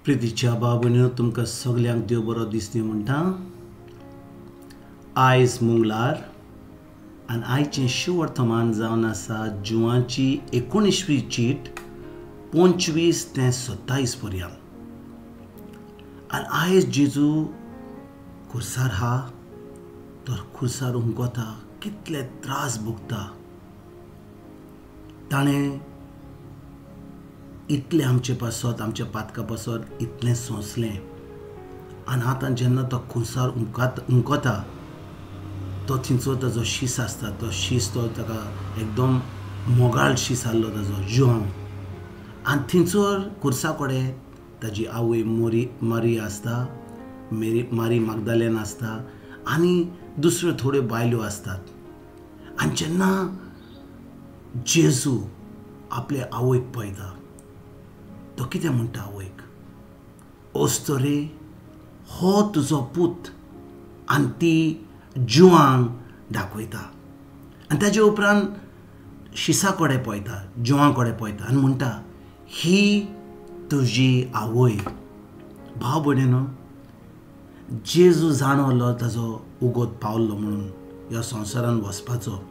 प्रितीच्या बाबून तुमकां सगल्यांक देव बरो दीस दिवं म्हणटा. आयज मंगळार आनी आयचें शिव वर्तमान जावन आसा जुवाची 19वी चीट 25 ते 27 पर्यंत. आनी आयज जेजू खुर्सार हा तर खुर्सार उमकोता कितले त्रास भोगता. ताणें इतलें आमचे पासत आमच्या पातका पासत इतलें सोंसलें आनी आतां जेन्ना तो खुर्सार उमकोता तो थिंचो ताजो शीस आसता तो शीस तो ताका एकदम मोगाळ शीस आहलो ताजो जुवांव. आनी थिंचोर खुर्सा कडेन ताजी आवय मारी आसता, मारी मागदालेन आसता आनी दुसऱ्यो थोड्यो बायल्यो आसतात. आनी जेन्ना जेजू आपल्या आवयक पळयता तो कितें म्हणटा आवयक, ओस्तोरे हो तुजो पूत. आनी ती जुवांक दाखयता आनी ताजे उपरांत शिसा कडेन पळयता, जुवां कडेन पळयता आनी म्हणटा ही तुजी आवय. भाव भयणीनो, जेजू जाणवलो ताजो उगोत पावल्लो म्हणून ह्या संवसारान वचपाचो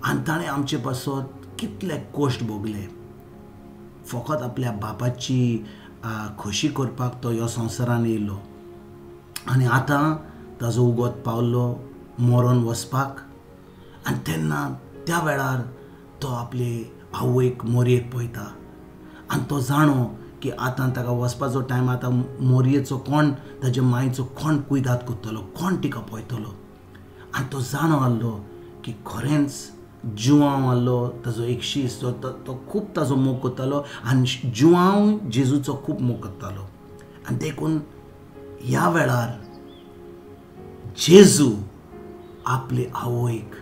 आनी ताणें आमचे पासत कितले कोश्ट भोगले. फकत आपल्या बापाची खोशी करपाक तो ह्या संवसारान येयलो आनी आतां ताजो उगोत पावल्लो मरोन वचपाक. आनी तेन्ना त्या वेळार तो आपले आवयक मोरयेक पळयता आनी तो जाणो की आतां ताका वचपाचो टायम. आतां मोरयेचो कोण ताजे मायेचो कोण कुयदाद करतलो, कोण तिका पळयतलो. आनी तो जाणो आहलो की खरेंच जुवांव आहलो ताजो एक शीस तो खूब ताजो मोग करतालो आनी जुवांव जेजूचो खूब मोग करतालो. आनी देखून ह्या वेळार जेजू आपले आवयक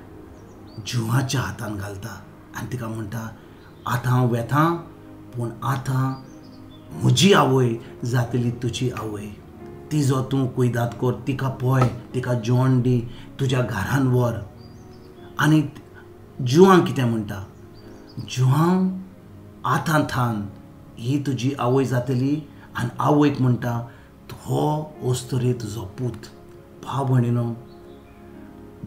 जुवाच्या हातान घालता आनी तिका म्हणटा आतां हांव वेता पूण आतां म्हजी आवय जातली तुजी आवय. तिजो तूं कुयदाद कर, तिका पळय, तिका जेवण दी, तुज्या घरान व्हर. आनी जुवांक कितें म्हणटा, जुवांव आतां थान ही तुजी आवय जातली. आनी आवयक म्हणटा हो ओस्तोरे तुजो पूत. भाव भयणीनो,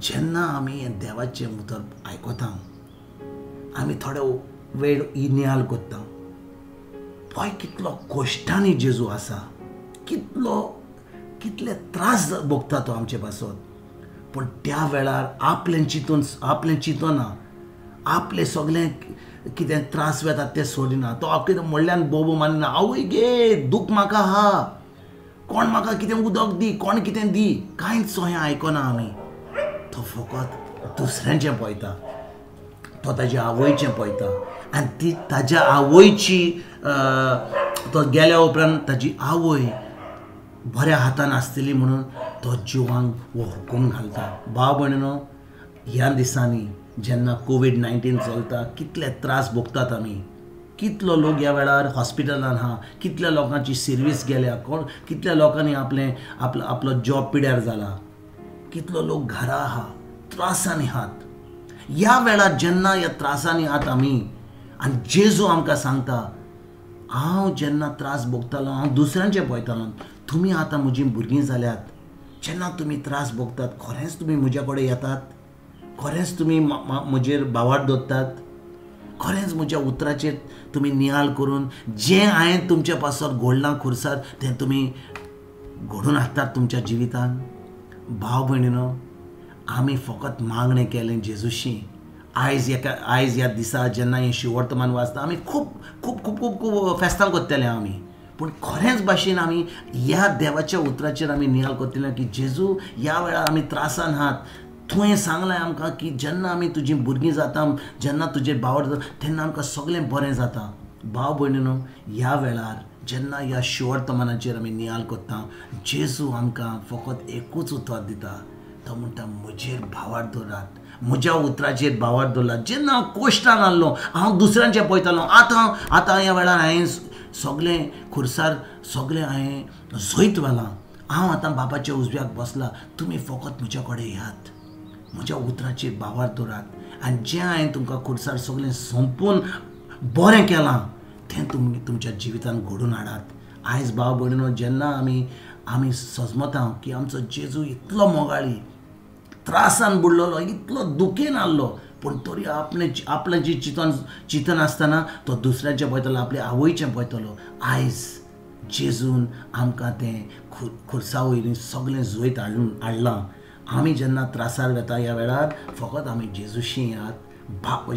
जेन्ना आमी हें देवाचें उतर आयकता आमी थोडो वेळ नियाल करता. पळय कितलो कोश्टांनी जेजू आसा, कितले त्रास भोगता तो आमचे पासत. पूण त्या वेळार आपलें चिंतना आपले सगळें कितें त्रास वेतात तें सोडिना. तो कितें म्हणल्यान बोबो मानना, आवय गे दूख म्हाका हा, कोण म्हाका कितें उदक दी, कोण कितें दी, कांयच हें आयकना आमी. तो फकत दुसऱ्यांचें पळयता, तो ताज्या आवयचें पळयता आनी ती ताज्या आवयची तो गेल्या उपरांत ताजी आवय बऱ्या हातान आसतली म्हणून तो जिवांक हो हुकूम घालता. भाव भयणीनो, ह्या दिसांनी जेन्ना कोविड-19 चलता कितले त्रास भोगतात आमी. कितलो लोक ह्या वेळार हॉस्पिटलान आहा, कितल्या लोकांची सर्वीस गेल्या, कितल्या लोकांनी आपलो जॉब पिड्यार जाला, कितलो लोक घरा आहा, त्रासांनी आहात. ह्या वेळार जेन्ना ह्या त्रासांनी आहात आमी आनी जेजू आमकां सांगता हांव जेन्ना त्रास भोगतालो हांव दुसऱ्यांचें पळयतालो, तुमी आतां म्हजीं भुरगीं जाल्यात. जेन्ना तुमी त्रास भोगतात खरेंच तुमी म्हज्या कडेन येतात, खरेंच तुमी म्हजेर भावार्थ दवरतात, खरेंच म्हज्या उतराचेर तुमी नियाल करून जें हांवें तुमच्या पासत घोडलां खुर्सार तें तुमी घडोवन हाडटात तुमच्या जिवितान. भाव भयणीनो, आमी फकत मागणें केलें जेजूशी. आयज ह्या दिसा जेन्ना हें शिवर्तमान वाचता आमी खूब खूब खूब खूब खूब फेस्तां करतले आमी. पूण खरेंच भाशेन आमी ह्या देवाच्या उतराचेर आमी नियाल करतले की जेजू ह्या वेळार आमी त्रासान आहात. तुवें सांगलां आमकां की जेन्ना आमी तुजीं भुरगीं जाता, जेन्ना तुजेर बावर जाता तेन्ना आमकां सगळें बरें जाता. भाव भयणीनो, ह्या वेळार जेन्ना ह्या शिवर्तमानाचेर आमी नियाल करता जेजू आमकां फकत एकूच उतर दिता. तो म्हणटा म्हजेर भावार्थ दवरात, म्हज्या उतराचेर भावार्थ दवरलात. जेन्ना हांव कोश्टान आहलो हांव दुसऱ्यांचें पळयतालो, आतां ह्या वेळार हांवें सगळें खुर्सार सगळें हांवें झोयत व्हेलां, हांव आतां बापाच्या उजव्याक बसलां. तुमी फकत म्हज्या कडेन येयात, म्हज्या उतराचेर भावार्थ दवरात आनी जें हांवें तुमकां खुर्सार सगळें संपून बरें केलां तें तुमी तुमच्या जिवितान घडोवन हाडात. आयज भाव भयणीनो जेन्ना आमी सजमता की आमचो जेजू इतलो मोगाळी त्रासान बुडलेलो इतलो दुखेन आसलो पूण तरी आपलें जी चिंतन आसतना तो दुसऱ्याचें पळयतलो आपल्या आवयचें पळयतलो आयज जेजून आमकां तें खुर्सा वयलीं सगळें जोयत हाडलां आमी जेन्ना त्रासार वेता ह्या वेळार फकत आमी जेजूशी यात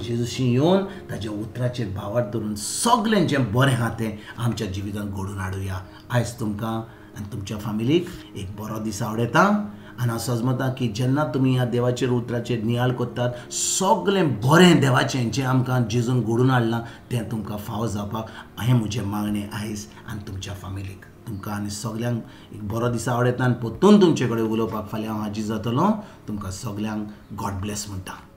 जेजूशी येवन ताच्या उतराचेर भावार्थ धरून सगळें जें बरें आहा तें आमच्या जिवितांत घडोवन हाडुया आयज तुमकां आनी तुमच्या फॅमिलीक एक बरो दीस आवडयता आनी हांव सजमतां की जेन्ना तुमी ह्या देवाचेर उतराचेर नियाळ करतात सगळें बरें देवाचें जें आमकां जेजून घडोवन हाडलां तें तुमकां फावो जावपाक हें म्हजें मागणें आयज आनी तुमच्या फॅमिलीक तुमकां आनी सगळ्यांक एक बरो दीस आवडयता आनी परतून तुमचे कडेन उलोवपाक फाल्यां हांव हाजीर जातलों तुमकां सगळ्यांक गॉड ब्लेस म्हणटा